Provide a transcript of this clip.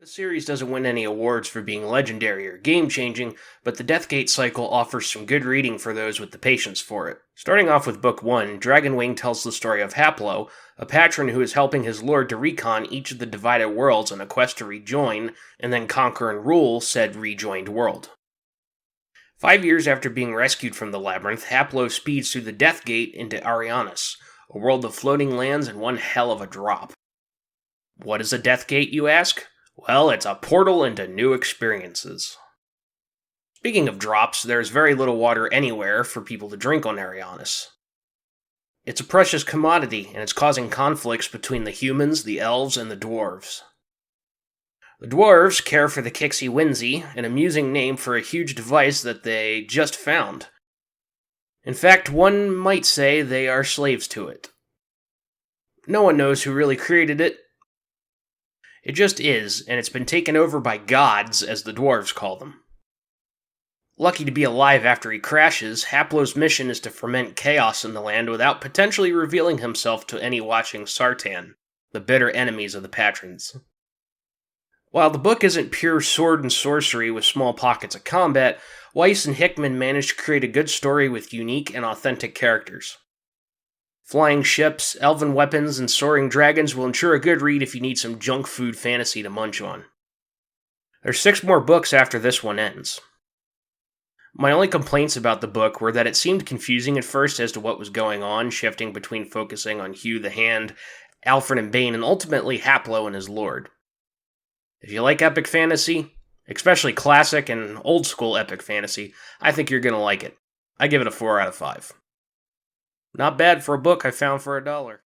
The series doesn't win any awards for being legendary or game-changing, but the Deathgate cycle offers some good reading for those with the patience for it. Starting off with Book 1, Dragonwing tells the story of Haplo, a patron who is helping his lord to recon each of the divided worlds in a quest to rejoin, and then conquer and rule said rejoined world. 5 years after being rescued from the labyrinth, Haplo speeds through the Deathgate into Arianis, a world of floating lands and one hell of a drop. What is a Deathgate, you ask? Well, it's a portal into new experiences. Speaking of drops, there's very little water anywhere for people to drink on Arianis. It's a precious commodity, and it's causing conflicts between the humans, the elves, and the dwarves. The dwarves care for the Kicksey-winsey, an amusing name for a huge device that they just found. In fact, one might say they are slaves to it. No one knows who really created it. It just is, and it's been taken over by gods, as the dwarves call them. Lucky to be alive after he crashes, Haplo's mission is to ferment chaos in the land without potentially revealing himself to any watching Sartan, the bitter enemies of the patrons. While the book isn't pure sword and sorcery with small pockets of combat, Weis and Hickman managed to create a good story with unique and authentic characters. Flying ships, elven weapons, and soaring dragons will ensure a good read if you need some junk food fantasy to munch on. There's 6 more books after this one ends. My only complaints about the book were that it seemed confusing at first as to what was going on, shifting between focusing on Hugh the Hand, Alfred and Bane, and ultimately Haplo and his lord. If you like epic fantasy, especially classic and old school epic fantasy, I think you're gonna like it. I give it a 4 out of 5. Not bad for a book I found for $1.